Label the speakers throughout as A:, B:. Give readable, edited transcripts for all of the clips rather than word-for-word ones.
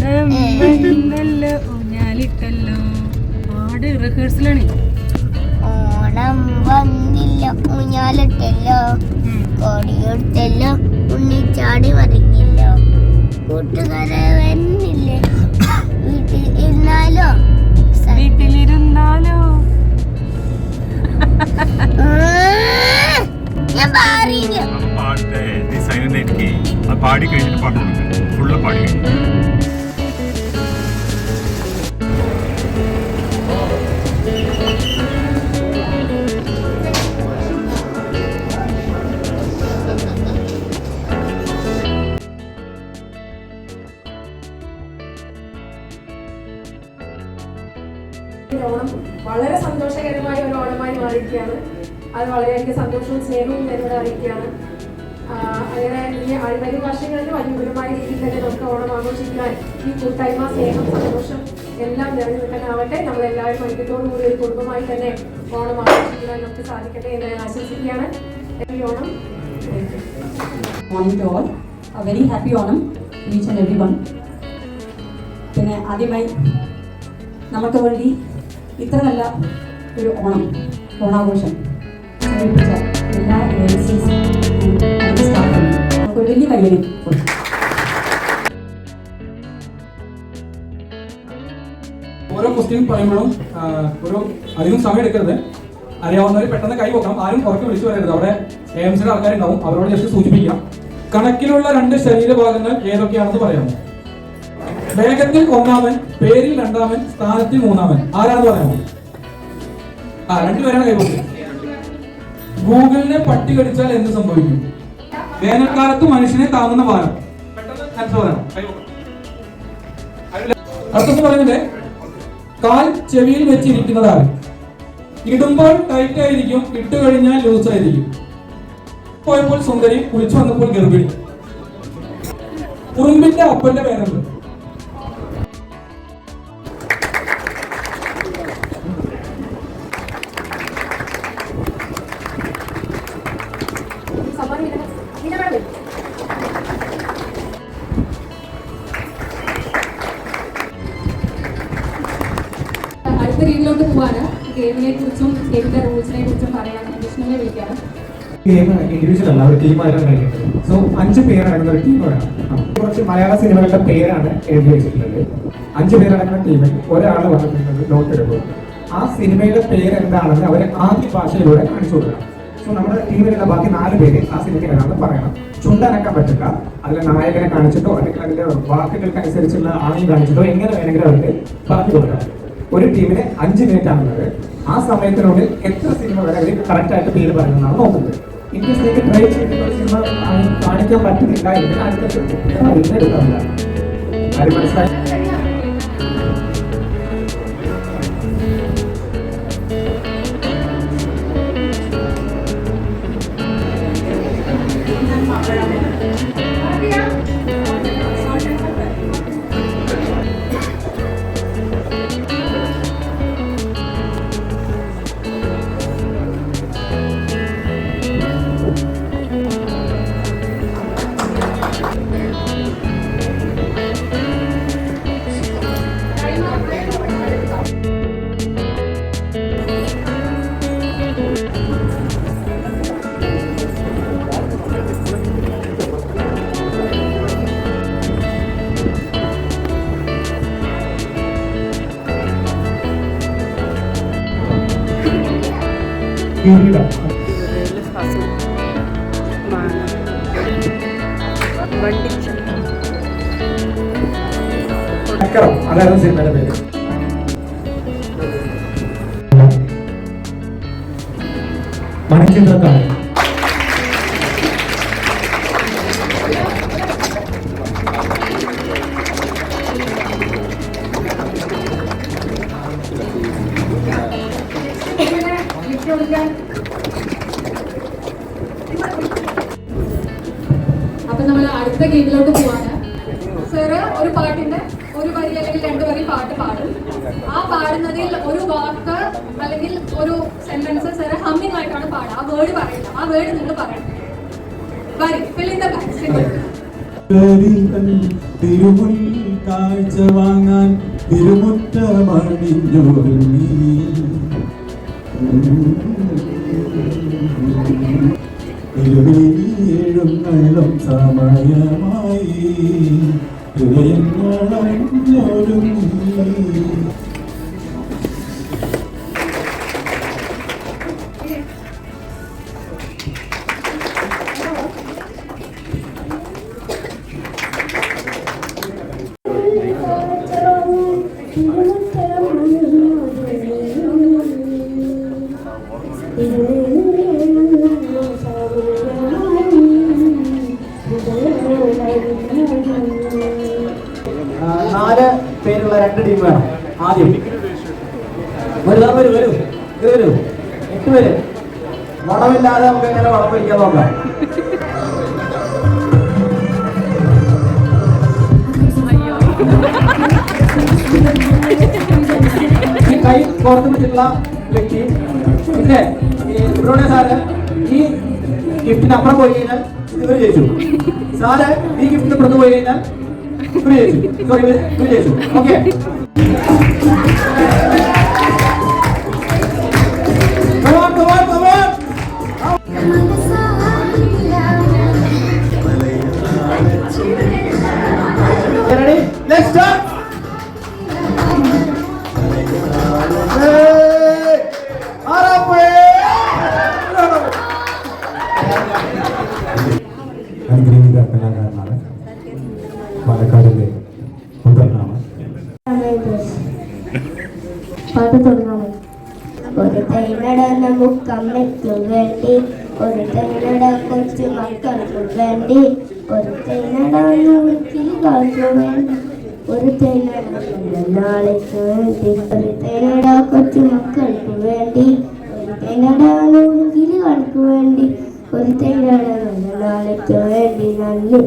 A: ഓണം വന്നല്ലോ ഊഞ്ഞാലിട്ടല്ലോ. പാട് റിഹേഴ്സലാണ്.
B: ഓണം വന്നില്ല ഊഞ്ഞാലിട്ടല്ലോ, കോടിയെടുത്തല്ലോ, ഉണ്ണിച്ചാടി മറിഞ്ഞല്ലോ, കൂട്ടുകാരെ വരുന്നില്ലേ, വീട്ടിലിരുന്നാലോ ഞാൻ പാടിയില്ല.
C: പാടി കഴിഞ്ഞിട്ട് പാട്ട് കൊടുക്കും. ഫുള്ള് പാടി കഴിഞ്ഞു.
D: ഓണം വളരെ സന്തോഷകരമായ ഒരു ഓണമായി മാറിയിരിക്കുകയാണ്. അത് വളരെയധികം സന്തോഷവും സ്നേഹവും ഞാനിവിടെ അറിയിക്കുകയാണ്. അങ്ങനെ ഈ വരും വർഷങ്ങളിൽ അനുകൂലമായ രീതിയിൽ തന്നെ നമുക്ക് ഓണം ആഘോഷിക്കാൻ ഈ കൂട്ടായ്മ, സ്നേഹം, സന്തോഷം എല്ലാം നിറഞ്ഞു നിൽക്കാനാവട്ടെ. നമ്മളെല്ലാവരും ഐക്യത്തോടു കൂടി ഒരു കുടുംബമായി തന്നെ ഓണം ആഘോഷിക്കാൻ നമുക്ക് സാധിക്കട്ടെ എന്ന് ഞാൻ ആശംസിക്കുകയാണ്. Onam
E: morning to all, a very happy Onam each and everyone. പിന്നെ ആദ്യമായി നമുക്ക് വേണ്ടി ഇത്ര നല്ല ഒരു ഓണാഘോഷം സംഘടിപ്പിച്ച എല്ലാ ഏജൻസീസും സ്റ്റാഫിനും നമുക്കൊരു വലിയ കയ്യടി കൊടുക്കും.
F: ഓരോ ക്വസ്റ്റ്യൻ പറയുമ്പോഴും ഒരു അധികം സമയം എടുക്കരുത്. അറിയാവുന്നവർ പെട്ടെന്ന് കൈ വെക്കണം. ആരും ഉറക്കെ വിളിച്ചു പറയരുത്. അവിടെ AMCയുടെ ആൾക്കാരുണ്ടാവും, അവരോട് ജസ്റ്റ് സൂചിപ്പിക്കാം. കണക്കിലുള്ള 2 ശരീരഭാഗങ്ങൾ ഏതൊക്കെയാണെന്ന് പറയാമോ? വേഗത്തിൽ 1-ാമൻ, പേരിൽ 2-ാമൻ, സ്ഥാനത്തിൽ 3-ാമൻ. ആരാണെന്ന് പറയാമോ? 2 പേരാണ് കൈവക്കും. ഗൂഗിളിനെ പട്ടി കടിച്ചാൽ എന്ത് സംഭവിക്കും? വേനൽക്കാലത്ത് മനുഷ്യനെ താങ്ങുന്ന ഭാരം. പെട്ടെന്ന് ആൻസർ പറയാം. അടുത്തൊന്ന് പറയുന്നത് കാൽ ചെവിയിൽ വെച്ചിരിക്കുന്നതാണ്. ഇടുമ്പോൾ ടൈറ്റ് ആയിരിക്കും, ഇട്ട് കഴിഞ്ഞാൽ ലൂസ് ആയിരിക്കും. പോയപ്പോൾ സുന്ദരി, കുളിച്ചു വന്നപ്പോൾ ഗർഭിണി. ഉറുമ്പിന്റെ അപ്പന്റെ പേരെന്ത്?
D: അടുത്ത രീതിയിലോട്ട് പോവാണ്. ഗെയിമിനെ കുറിച്ചും ഗെയിമിന്റെ റൂൾസിനെ കുറിച്ചും പറയാൻ വിഷ്ണുവിനെ വിളിക്കുകയാണ്.
G: ഗെയിം ഇൻഡിവിജ്വൽ അല്ല, ഒരു ടീമായിട്ടാണ് കളിക്കുന്നത്. സോ 5 പേരടങ്ങുന്ന ഒരു ടീം വേണം. കുറച്ച് മലയാള സിനിമകളുടെ പേരാണ് എഴുതി വെച്ചിട്ടുള്ളത്. 5 പേരടങ്ങുന്ന ടീമിൽ ഒരാൾ വന്നിട്ടുള്ളത് നോട്ട് എടുക്കും. ആ സിനിമയുടെ പേര് എന്താണെന്ന് അവർ ആദ്യ ഭാഷയിലൂടെ കാണിച്ചു കൊടുക്കണം. സോ നമ്മുടെ ടീമിലുള്ള ബാക്കി 4 പേര് ആ സിനിമ ഏതാണെന്ന് പറയണം. ചുണ്ടനക്കാൻ പറ്റില്ല. അതിലെ നായകനെ കാണിച്ചിട്ടോ അല്ലെങ്കിൽ അതിന്റെ വാക്കുകൾക്കനുസരിച്ചുള്ള ആംഗ്യം കാണിച്ചിട്ടോ എങ്ങനെ വേണമെങ്കിലും അവർക്ക് പറഞ്ഞു കൊടുക്കാം. ഒരു ടീമിന് 5 മിനിറ്റ് ആണുള്ളത്. ആ സമയത്തിനുള്ളിൽ എത്ര സിനിമ വരെ അവർ കറക്റ്റ് ആയിട്ട് പേര് പറയുന്നതാണ് നോക്കുന്നത്. ഇൻകേസ് നിങ്ങൾക്ക് ട്രൈ ചെയ്തിട്ട് സിനിമ കാണിക്കാൻ പറ്റുന്നില്ല എങ്കിൽ അടുത്ത എടുക്കാറില്ല. ആരും മനസ്സിലായി? അതായിരുന്നു സിനിമയുടെ പേര്. മണിച്ചിത്രത്താഴ്.
D: അപ്പൊ നമ്മൾ അടുത്ത ഗെയിമിലോട്ട് പോവാണ്. സാറ് ഒരു പാട്ടിന്റെ ഒരു വരി അല്ലെങ്കിൽ 2 വരി പാട്ട് പാടും. ആ പാടുന്നതിൽ ഒരു വാക്ക് അല്ലെങ്കിൽ ഒരു സെന്റൻസ് സാറ് ഹമ്മിങ് ആയിട്ടാണ് പാടുക. ആ വേർഡ് പറയില്ല, ആ വേർഡ് നിങ്ങൾ പറയണം. വരി fill in the blanks.
H: സുന്ദരികൾ തിരുമുൽ കാഴ്ച വാങ്ങാൻ തിരുമുറ്റമണിഞ്ഞൊരുങ്ങി. എഴുന്നള്ളും സമയമായി ഹൃദയങ്ങളൊരുങ്ങി.
G: നാല് പേരുള്ള രണ്ട് ടീം വേണം. ആദ്യം വരൂ വരൂ വരൂ വരൂ 8 പേര്. വളമില്ലാതെ നമുക്ക് എങ്ങനെ വളം പിടിക്കാൻ നോക്കാം. ഈ കൈ പുറത്ത് വെച്ചിട്ടുള്ള വ്യക്തി പിന്നെ ഇവരുടെ സാറ് ഈ ഗിഫ്റ്റിന് അപ്പുറം പോയി കഴിഞ്ഞാൽ ഇവർ ജയിച്ചു. സാറ് ഈ ഗിഫ്റ്റിന് പുറത്ത് പോയി കഴിഞ്ഞാൽ ഇവർ ജയിച്ചു. സോറി ഇവർ ജയിച്ചു. ഓക്കെ. Ready? Let's start.
H: അനുഗ്രഹീത കലാകാരനാണ് പാലക്കാടിലെ മുതലാണ്.
B: പാട്ട് തുടങ്ങാമോ? ഒരു തൈനട നമുക്കമ്മയ്ക്കും വേണ്ടി, ഒരു തൈനട കൊച്ചു മക്കൾക്കും വേണ്ടി, ഒരു തൈനട കിളികൾക്കും വേണ്ടി, ഒരു തൈനട നാളേക്ക് വേണ്ടി, ഒരു തൈനട കൊച്ചു മക്കൾക്ക് വേണ്ടി, ഒരു തൈനട കിളികൾക്ക് വേണ്ടി, ഒരു തൈനട നാളേക്ക് വേണ്ടി. നന്ദി.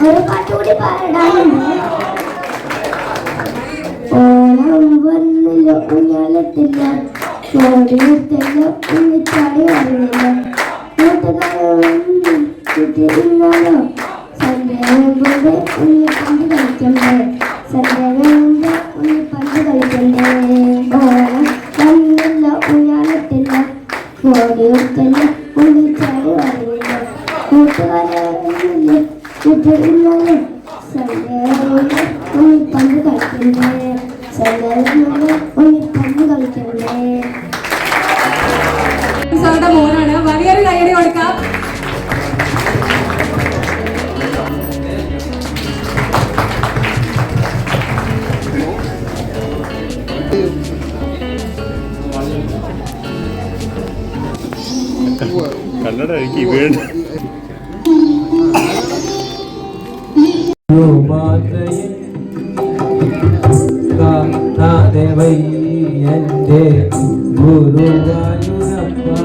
B: ഒരു പാട്ട് കൂടി പാടാനുണ്ട്. ഓണം വന്നില്ല ഊഞ്ഞാലത്തില്ല, കോടിയിട്ടില്ല ഉണ്ണിച്ചാടി വന്നില്ല, കൂട്ടുകാരോ സന്ധ്യയുടെ ഉണ്ണിപ്പന്ത് കളിക്കണ്ടേ, സന്ധ്യയുടെ ഉണ്ണിപ്പന്ത് കളിക്കണ്ടേ. ഓണം വന്നില്ല ഊഞ്ഞാലത്തില്ല, കോടിയിട്ടില്ല ഉണ്ണിച്ചാടി വന്നില്ല, കൂട്ടുകാരോ കൂട്ടുകാരോ സന്ധ്യയുടെ ഉണ്ണിപ്പന്ത് കളിക്കണ്ടേ, സന്ധ്യയുടെ ഉണ്ണിപ്പന്ത് കളിക്കണ്ടേ.
A: മോനാണ്. വലിയൊരു കൈയടി കൊടുക്കാം.
C: കല്ലട എനിക്ക് വീട്
H: എന്റെ ഗുരുവായൂരപ്പ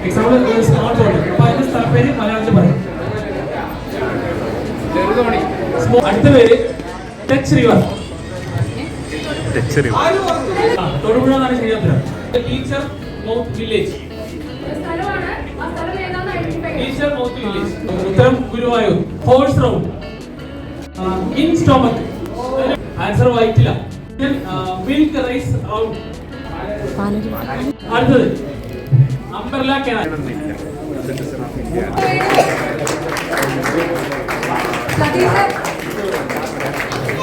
F: എക്സാമ്പിൾ സ്മാർട്ട് ഫോൺ. അപ്പൊ അതിന്റെ സ്ഥലപ്പേര് മലയാളത്തിൽ പറയും. അടുത്ത പേര് ടച്ച് റിവർ. തൊടുപുഴ എന്നാണ് ശരിയാത്തരം. Teacher mouth village. Teacher mouth village. ഉത്തരം Guruvayur. Horse round. In stomach. Answer Vyttila. Milk rice round. അടുത്തത് അംബർല കനാൽ.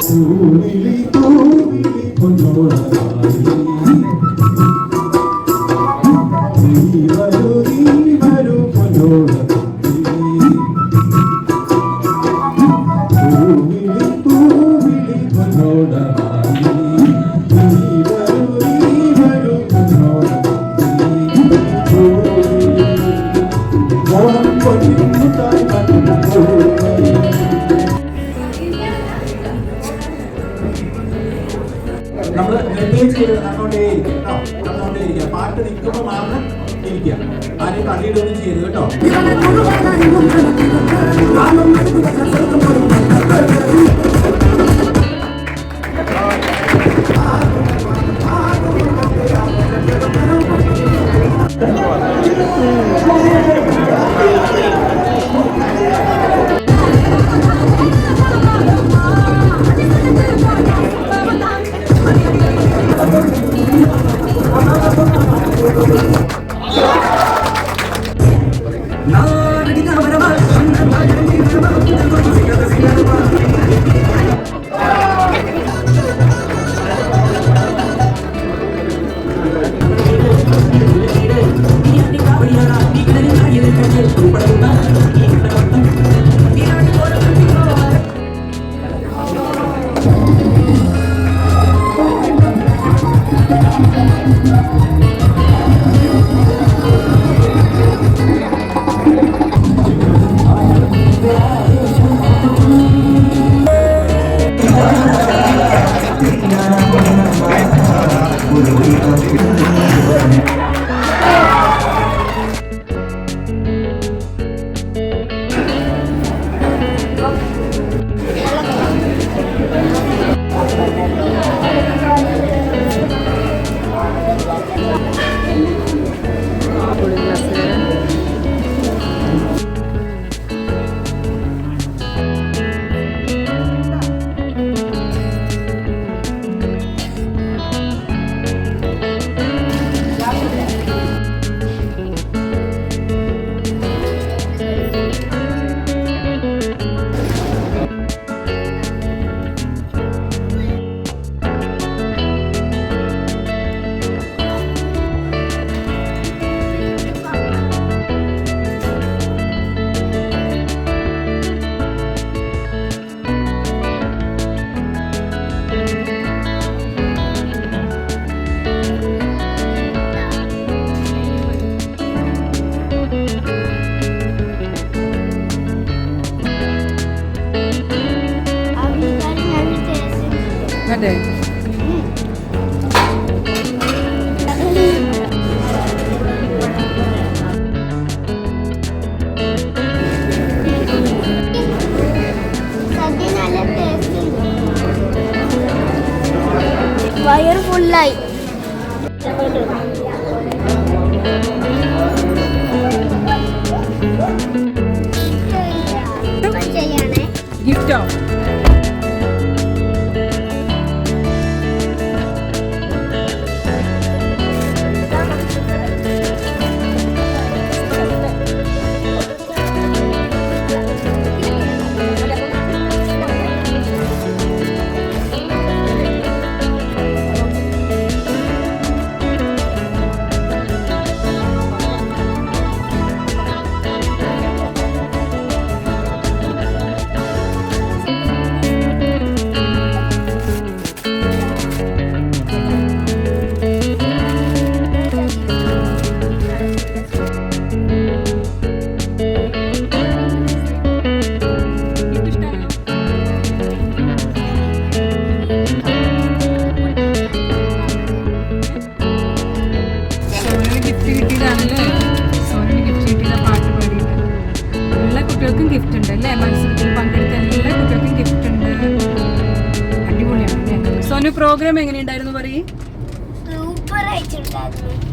H: സൂരിലി പൂവിലി പൊന്നോളമായി നീ വരൂ പൊന്നോളമായി. പൂവിലി പൂവിലി പൊന്നോളമായി നീ വരൂ പൊന്നോളമായി. ഓണം പൊന്നിൻ മുട്ടായി ശരി നടന്നുകൊണ്ടേയിരിക്കുക കേട്ടോ, നടന്നുകൊണ്ടേയിരിക്കുക. പാട്ട് നിൽക്കുമ്പോൾ മാത്രം ഇരിക്കുക, ആരെയും തള്ളിയിടൊന്നും ചെയ്യരുത് കേട്ടോ.
A: അതെ
B: വയർ ഫുള്ളായി.
A: ഗിഫ്റ്റോ ഗിഫ്റ്റ് ഉണ്ട് അല്ലേ? മത്സരത്തിൽ പങ്കെടുത്ത എല്ലാ കുട്ടികൾക്കും ഗിഫ്റ്റ് ഉണ്ട്. അടിപൊളിയാണ് അല്ലേ? സോനു, പ്രോഗ്രാം എങ്ങനെയുണ്ടായിരുന്നു പറയ്.
B: സൂപ്പർ ആയിട്ടുണ്ടായിരുന്നു.